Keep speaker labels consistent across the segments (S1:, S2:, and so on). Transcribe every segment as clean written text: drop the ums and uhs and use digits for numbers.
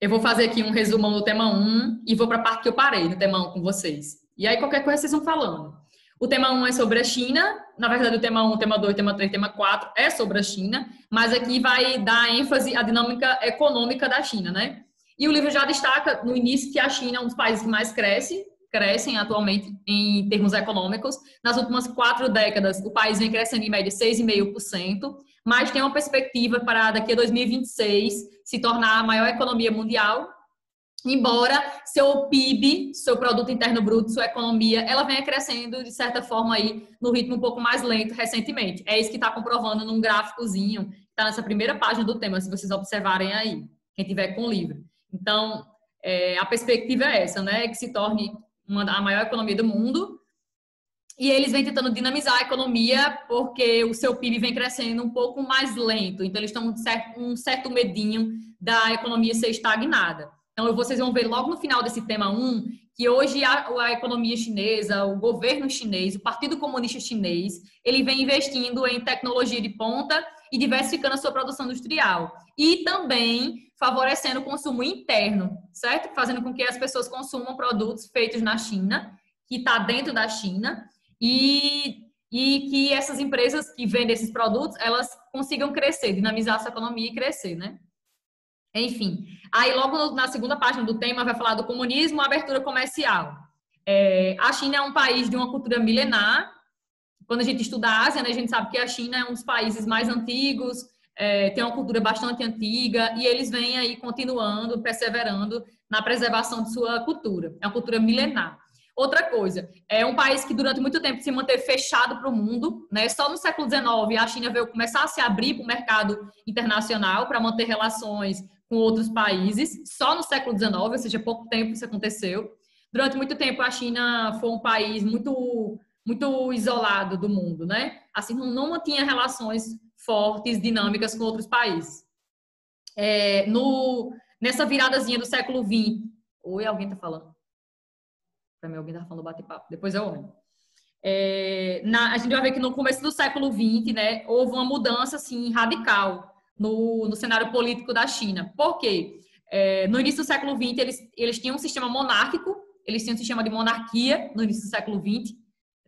S1: Eu vou fazer aqui um resumão do tema 1 e vou para a parte que eu parei no tema 1 com vocês. E aí, qualquer coisa, vocês vão falando. O tema 1 é sobre a China. Na verdade, o tema 1, tema 2, tema 3, tema 4 é sobre a China. Mas aqui vai dar ênfase à dinâmica econômica da China, né? E o livro já destaca no início que a China é um dos países que mais crescem atualmente em termos econômicos. Nas últimas 4 décadas, o país vem crescendo em média 6,5%, mas tem uma perspectiva para daqui a 2026 se tornar a maior economia mundial, embora seu PIB, seu Produto Interno Bruto, sua economia, ela venha crescendo de certa forma aí no ritmo um pouco mais lento recentemente. É isso que está comprovando num gráficozinho, está nessa primeira página do tema, se vocês observarem aí, quem tiver com o livro. Então, a perspectiva é essa, né? Que se torne a maior economia do mundo. E eles vêm tentando dinamizar a economia porque o seu PIB vem crescendo um pouco mais lento. Então, eles estão com um certo medinho da economia ser estagnada. Então, vocês vão ver logo no final desse tema 1 que hoje a economia chinesa, o governo chinês, o Partido Comunista Chinês, ele vem investindo em tecnologia de ponta e diversificando a sua produção industrial. E também favorecendo o consumo interno, certo? Fazendo com que as pessoas consumam produtos feitos na China, que está dentro da China, e que essas empresas que vendem esses produtos, elas consigam crescer, dinamizar a sua economia e crescer, né? Enfim, aí logo na segunda página do tema vai falar do comunismo e abertura comercial. A China é um país de uma cultura milenar. Quando a gente estuda a Ásia, né, a gente sabe que a China é um dos países mais antigos, tem uma cultura bastante antiga, e eles vêm aí continuando, perseverando na preservação de sua cultura. É uma cultura milenar. Outra coisa, é um país que durante muito tempo se manteve fechado para o mundo, né? Só no século XIX a China veio começar a se abrir para o mercado internacional para manter relações com outros países, só no século XIX, ou seja, pouco tempo isso aconteceu. Durante muito tempo a China foi um país muito isolado do mundo, né? Assim, não mantinha relações fortes, dinâmicas com outros países. Nessa viradazinha do século XX... Oi, alguém tá falando? Para mim, alguém tá falando bate-papo. Depois eu olho. A gente vai ver que no começo do século XX, né, houve uma mudança, assim, radical no cenário político da China. Por quê? No início do século XX, eles tinham um sistema monárquico, eles tinham um sistema de monarquia no início do século XX,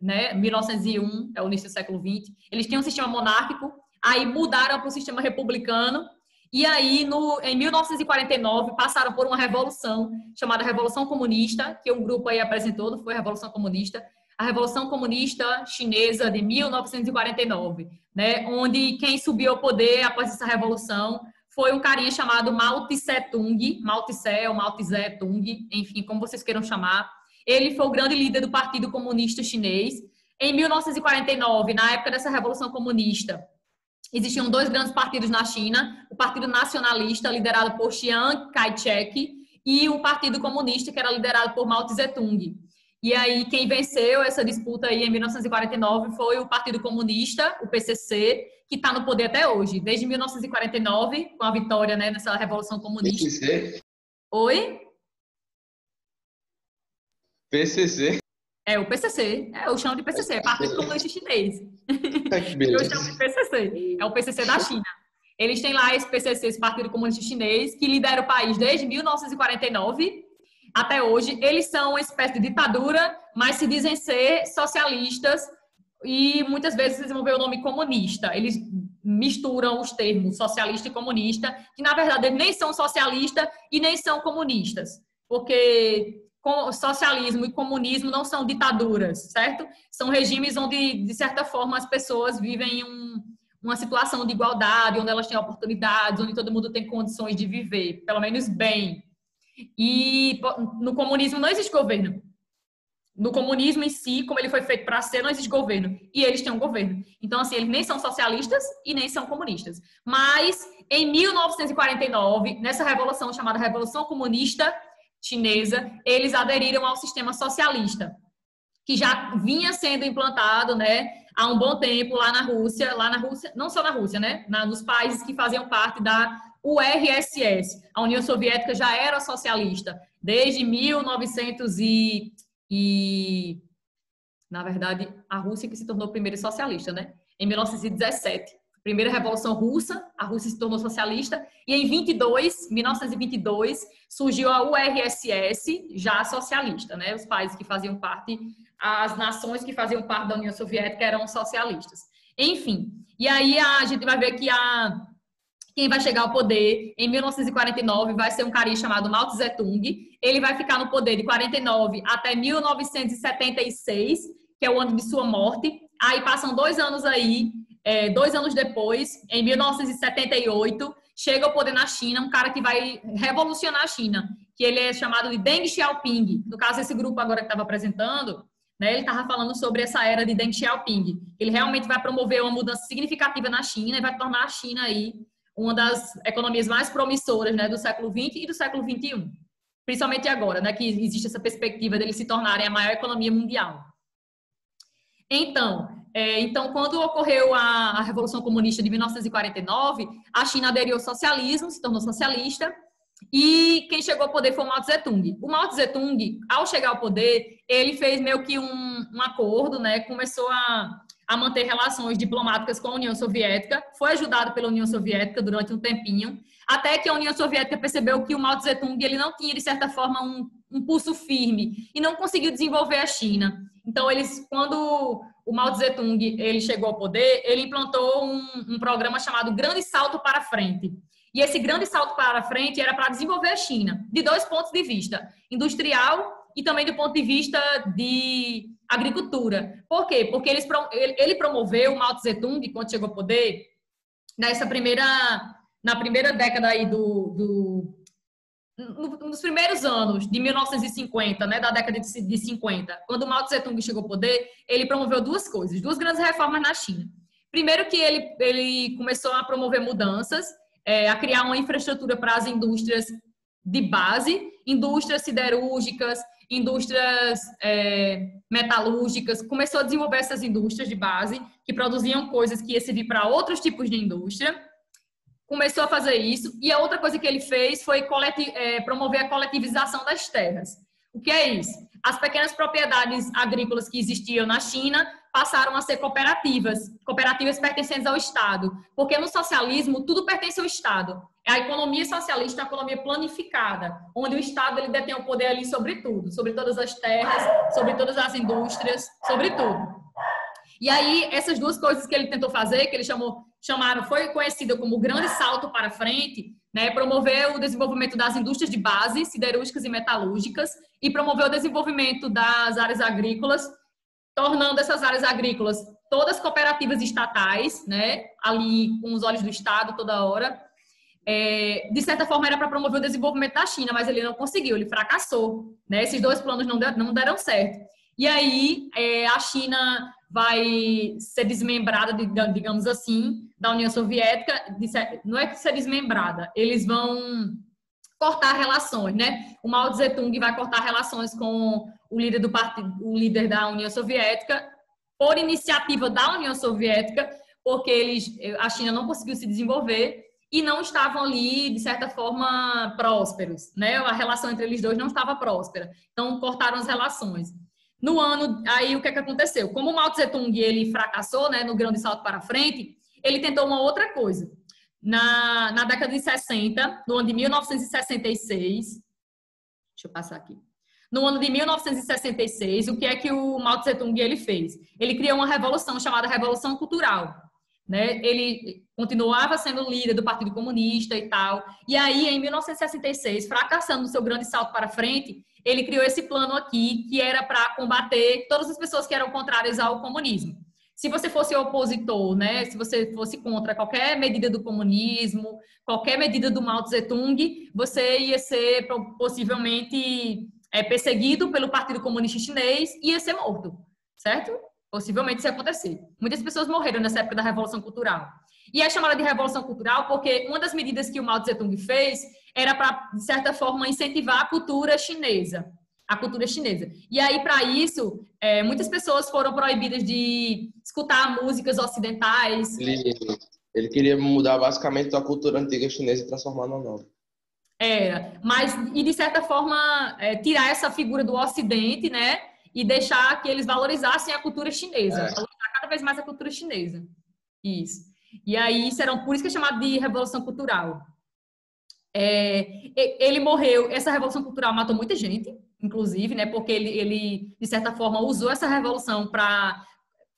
S1: né? 1901 é o início do século XX. Eles tinham um sistema monárquico, aí mudaram para o sistema republicano, e aí em 1949 passaram por uma revolução chamada Revolução Comunista, que um grupo aí apresentou, não foi a Revolução Comunista, a Revolução Comunista Chinesa de 1949, né? Onde quem subiu ao poder após essa revolução foi um carinha chamado Mao Tse-tung, Mao Tse ou Mao Tse-tung, enfim, como vocês queiram chamar. Ele foi o grande líder do Partido Comunista Chinês. Em 1949, na época dessa Revolução Comunista, existiam 2 grandes partidos na China, o Partido Nacionalista, liderado por Chiang Kai-shek, e o Partido Comunista, que era liderado por Mao Tse-tung. E aí, quem venceu essa disputa aí em 1949 foi o Partido Comunista, o PCC, que está no poder até hoje, desde 1949, com a vitória, né, nessa Revolução Comunista.
S2: PCC?
S1: Oi?
S2: PCC?
S1: O PCC, eu chamo de PCC, Partido Comunista Chinês.
S2: Que beleza.
S1: Eu chamo de PCC, é o PCC da China. Eles têm lá esse PCC, esse Partido Comunista Chinês, que lidera o país desde 1949 até hoje. Eles são uma espécie de ditadura, mas se dizem ser socialistas e muitas vezes vocês vão ver o nome comunista. Eles misturam os termos socialista e comunista, que na verdade nem são socialistas e nem são comunistas, porque socialismo e comunismo não são ditaduras, certo? São regimes onde, de certa forma, as pessoas vivem em uma situação de igualdade, onde elas têm oportunidades, onde todo mundo tem condições de viver, pelo menos bem. E no comunismo não existe governo. No comunismo em si, como ele foi feito para ser, não existe governo. E eles têm um governo. Então, assim, eles nem são socialistas e nem são comunistas. Mas, em 1949, nessa revolução chamada Revolução Comunista Chinesa, eles aderiram ao sistema socialista, que já vinha sendo implantado, né, há um bom tempo lá na Rússia, não só na Rússia, né, nos países que faziam parte da URSS. A União Soviética já era socialista desde 1900 na verdade, a Rússia que se tornou primeiro socialista, né, em 1917. Primeira Revolução Russa, a Rússia se tornou socialista, e em 1922, surgiu a URSS, já socialista, né? Os países que faziam parte, as nações que faziam parte da União Soviética eram socialistas. Enfim, e aí a gente vai ver que quem vai chegar ao poder em 1949 vai ser um carinha chamado Mao Tse-tung. Ele vai ficar no poder de 49 até 1976, que é o ano de sua morte. Aí passam 2 anos aí, 2 anos depois, em 1978, chega ao poder na China um cara que vai revolucionar a China, que ele é chamado de Deng Xiaoping. No caso, esse grupo agora que estava apresentando, né, ele estava falando sobre essa era de Deng Xiaoping. Ele realmente vai promover uma mudança significativa na China e vai tornar a China aí uma das economias mais promissoras, né, do século XX e do século XXI. Principalmente agora, né, que existe essa perspectiva deles se tornarem a maior economia mundial. Então, quando ocorreu a Revolução Comunista de 1949, a China aderiu ao socialismo, se tornou socialista, e quem chegou ao poder foi o Mao Tse-tung. O Mao Tse-tung, ao chegar ao poder, ele fez meio que um acordo, né, começou a manter relações diplomáticas com a União Soviética, foi ajudado pela União Soviética durante um tempinho, até que a União Soviética percebeu que o Mao Tse-tung ele não tinha, de certa forma, um pulso firme e não conseguiu desenvolver a China. Então, quando o Mao Tse-tung ele chegou ao poder, ele implantou um programa chamado Grande Salto para a Frente. E esse Grande Salto para a Frente era para desenvolver a China, de 2 pontos de vista, industrial e também do ponto de vista de agricultura. Por quê? Porque ele promoveu, o Mao Tse-tung, quando chegou ao poder, na primeira década aí nos primeiros anos de 1950, né, da década de 50, quando o Mao Tse-tung chegou ao poder, ele promoveu 2 coisas, 2 grandes reformas na China. Primeiro que ele começou a promover mudanças, a criar uma infraestrutura para as indústrias de base, indústrias siderúrgicas, indústrias metalúrgicas, começou a desenvolver essas indústrias de base que produziam coisas que ia servir para outros tipos de indústria. Começou a fazer isso. E a outra coisa que ele fez foi promover a coletivização das terras. O que é isso? As pequenas propriedades agrícolas que existiam na China passaram a ser cooperativas pertencentes ao Estado. Porque no socialismo, tudo pertence ao Estado. A economia socialista é uma economia planificada, onde o Estado ele detém o poder ali sobre tudo, sobre todas as terras, sobre todas as indústrias, sobre tudo. E aí, essas 2 coisas que ele tentou fazer, que ele foi conhecida como o Grande Salto para a Frente, né, promover o desenvolvimento das indústrias de base, siderúrgicas e metalúrgicas, e promover o desenvolvimento das áreas agrícolas, tornando essas áreas agrícolas todas cooperativas estatais, né, ali com os olhos do Estado toda hora. De certa forma era para promover o desenvolvimento da China, mas ele não conseguiu, ele fracassou, né? Esses 2 planos não deram certo. E aí a China vai ser desmembrada, digamos assim, da União Soviética. Não é que ser desmembrada, eles vão cortar relações, né? O Mao Tse-tung vai cortar relações com o líder da União Soviética, por iniciativa da União Soviética, porque a China não conseguiu se desenvolver e não estavam ali, de certa forma, prósperos, né? A relação entre eles 2 não estava próspera. Então, cortaram as relações. Aí o que aconteceu? Como o Mao Tse-tung ele fracassou, né, no Grande Salto para a Frente, ele tentou uma outra coisa. Na década de 60, no ano de 1966, deixa eu passar aqui. No ano de 1966, o que é que o Mao Tse-tung ele fez? Ele criou uma revolução chamada Revolução Cultural. Né? Ele continuava sendo líder do Partido Comunista e tal. E aí, em 1966, fracassando no seu grande salto para frente, ele criou esse plano aqui, que era para combater todas as pessoas que eram contrárias ao comunismo. Se você fosse opositor, né? Se você fosse contra qualquer medida do comunismo, qualquer medida do Mao Tse-tung, você ia ser possivelmente perseguido pelo Partido Comunista Chinês e ia ser morto, certo? Possivelmente isso ia acontecer. Muitas pessoas morreram nessa época da Revolução Cultural. E é chamada de Revolução Cultural porque uma das medidas que o Mao Tse-tung fez era para, de certa forma, incentivar a cultura chinesa. A cultura chinesa. E aí, para isso, muitas pessoas foram proibidas de escutar músicas ocidentais.
S2: Ele queria mudar basicamente a cultura antiga chinesa e transformar na nova.
S1: Mas, e de certa forma, tirar essa figura do Ocidente, né? E deixar que eles valorizassem a cultura chinesa. Valorizar cada vez mais a cultura chinesa. Isso. E aí, por isso que é chamado de Revolução Cultural. Ele morreu, essa Revolução Cultural matou muita gente, inclusive, né, porque ele, de certa forma, usou essa revolução para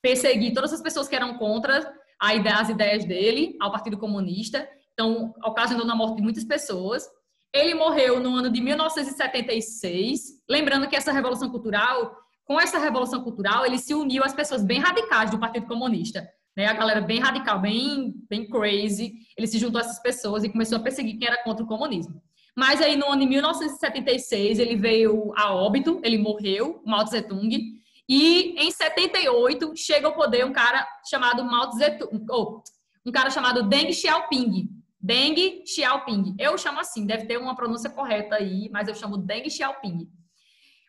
S1: perseguir todas as pessoas que eram contra as ideias dele, ao Partido Comunista. Então, ocasionou na morte de muitas pessoas. Ele morreu no ano de 1976, lembrando que essa Revolução Cultural, com essa Revolução Cultural, ele se uniu às pessoas bem radicais do Partido Comunista, né? A galera bem radical, bem crazy, ele se juntou a essas pessoas e começou a perseguir quem era contra o comunismo. Mas aí, no ano de 1976, ele veio a óbito, ele morreu, Mao Tse-tung, e em 78 chega ao poder um cara chamado Mao Tse-tung, um cara chamado Deng Xiaoping. Deng Xiaoping. Eu chamo assim, deve ter uma pronúncia correta aí, mas eu chamo Deng Xiaoping.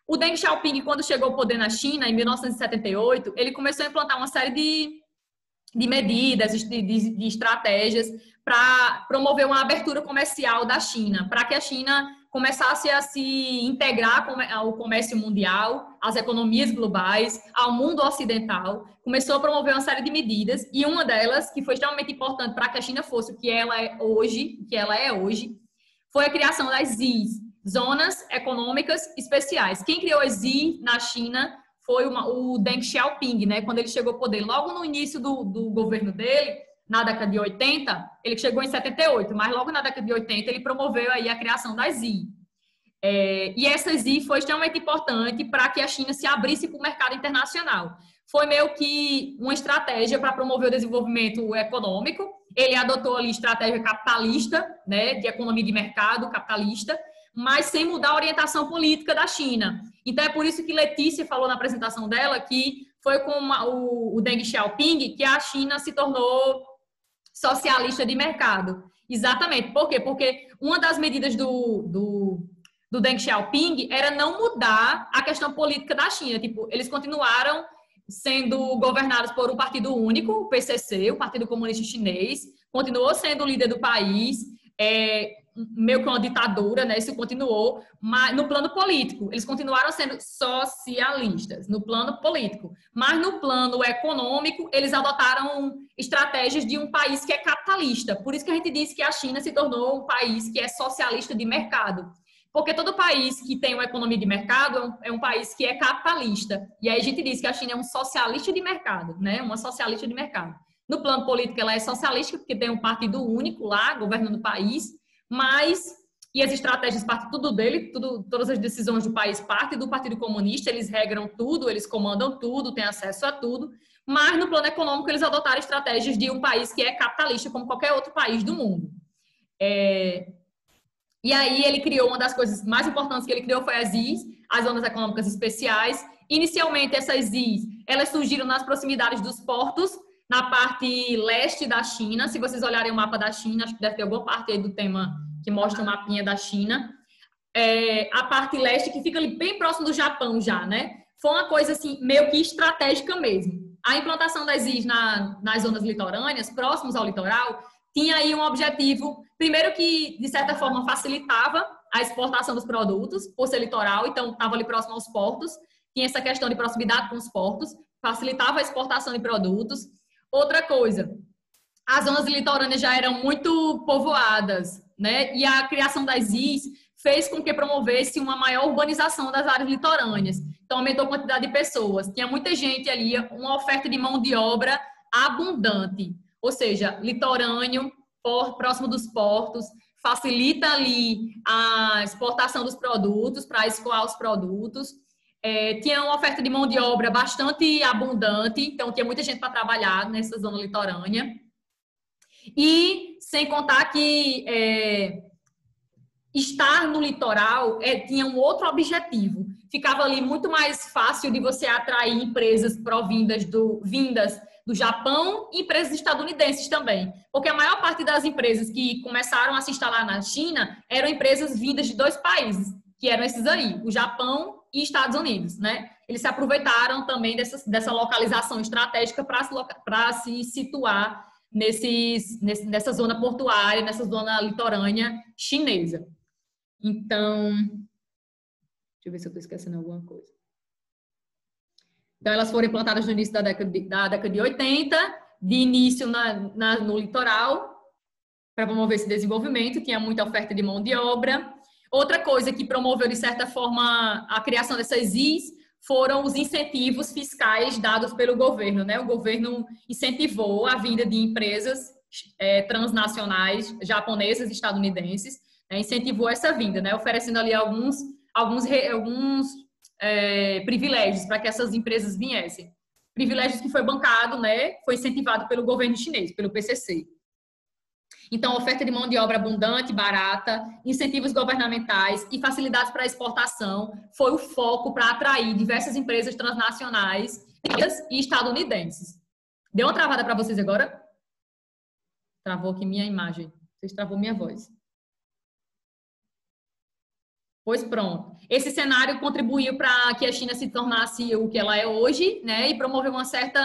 S1: O Deng Xiaoping, quando chegou ao poder na China, em 1978, ele começou a implantar uma série de medidas, de estratégias para promover uma abertura comercial da China, para que a China começasse a se integrar ao comércio mundial, às economias globais, ao mundo ocidental. Começou a promover uma série de medidas e uma delas, que foi extremamente importante para que a China fosse o que ela é hoje, foi a criação das ZEEs, Zonas Econômicas Especiais. Quem criou as ZEEs na China foi o Deng Xiaoping, né? Quando ele chegou ao poder, logo no início do governo dele, na década de 80, ele chegou em 78, mas logo na década de 80 ele promoveu aí a criação das ZEE. E essa ZEE foi extremamente importante para que a China se abrisse para o mercado internacional. Foi meio que uma estratégia para promover o desenvolvimento econômico. Ele adotou ali estratégia capitalista, né, de economia de mercado capitalista, mas sem mudar a orientação política da China. Então, é por isso que Letícia falou na apresentação dela que foi com o Deng Xiaoping que a China se tornou socialista de mercado. Exatamente. Por quê? Porque uma das medidas do Deng Xiaoping era não mudar a questão política da China. Tipo, eles continuaram sendo governados por um partido único, o PCC, o Partido Comunista Chinês, continuou sendo o líder do país, meio que uma ditadura, né? Isso continuou, mas no plano político, eles continuaram sendo socialistas, no plano político. Mas no plano econômico, eles adotaram estratégias de um país que é capitalista. Por isso que a gente diz que a China se tornou um país que é socialista de mercado. Porque todo país que tem uma economia de mercado é um país que é capitalista. E aí a gente diz que a China é um socialista de mercado, né? Uma socialista de mercado. No plano político, ela é socialista, porque tem um partido único lá, governando o país, e as estratégias partem tudo dele, todas as decisões do país partem do Partido Comunista, eles regram tudo, eles comandam tudo, têm acesso a tudo, mas no plano econômico eles adotaram estratégias de um país que é capitalista, como qualquer outro país do mundo. E aí ele criou, uma das coisas mais importantes que ele criou foi as ZEEs, as Zonas Econômicas Especiais. Inicialmente essas ZEEs, elas surgiram nas proximidades dos portos, na parte leste da China. Se vocês olharem o mapa da China, acho que deve ter alguma parte aí do tema que mostra o mapinha da China. A parte leste, que fica ali bem próximo do Japão já, né? Foi uma coisa assim, meio que estratégica mesmo. A implantação das ZEEs nas zonas litorâneas, próximos ao litoral, tinha aí um objetivo, primeiro que, de certa forma, facilitava a exportação dos produtos, por ser litoral, então estava ali próximo aos portos, tinha essa questão de proximidade com os portos, facilitava a exportação de produtos. Outra coisa, as zonas litorâneas já eram muito povoadas, né? E a criação das ZEEs fez com que promovesse uma maior urbanização das áreas litorâneas. Então, aumentou a quantidade de pessoas. Tinha muita gente ali, uma oferta de mão de obra abundante. Ou seja, litorâneo, próximo dos portos, facilita ali a exportação dos produtos, para escoar os produtos. Tinha uma oferta de mão de obra bastante abundante, então tinha muita gente para trabalhar nessa zona litorânea. E sem contar que estar no litoral tinha um outro objetivo. Ficava ali muito mais fácil de você atrair empresas vindas do Japão e empresas estadunidenses também. Porque a maior parte das empresas que começaram a se instalar na China eram empresas vindas de dois países, que eram esses aí, o Japão e Estados Unidos, né? Eles se aproveitaram também dessa localização estratégica para se situar nessa zona portuária, nessa zona litorânea chinesa. Então, deixa eu ver se eu estou esquecendo alguma coisa. Então, elas foram implantadas no início da década de 80, de início no litoral, para promover esse desenvolvimento, tinha muita oferta de mão de obra. Outra coisa que promoveu, de certa forma, a criação dessas IS foram os incentivos fiscais dados pelo governo, né? O governo incentivou a vinda de empresas transnacionais, japonesas e estadunidenses, né? Incentivou essa vinda, né? Oferecendo ali alguns privilégios para que essas empresas viessem. Privilégios que foi bancado, né? Foi incentivado pelo governo chinês, pelo PCC. Então, oferta de mão de obra abundante, barata, incentivos governamentais e facilidades para exportação foi o foco para atrair diversas empresas transnacionais e estadunidenses. Deu uma travada para vocês agora? Travou aqui minha imagem. Vocês travou minha voz. Pois pronto. Esse cenário contribuiu para que a China se tornasse o que ela é hoje, né? E promoveu uma certa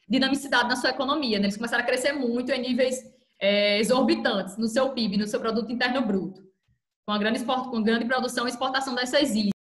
S1: dinamicidade na sua economia, né? Eles começaram a crescer muito em níveis exorbitantes no seu PIB, no seu produto interno bruto, com grande produção e exportação dessas ilhas.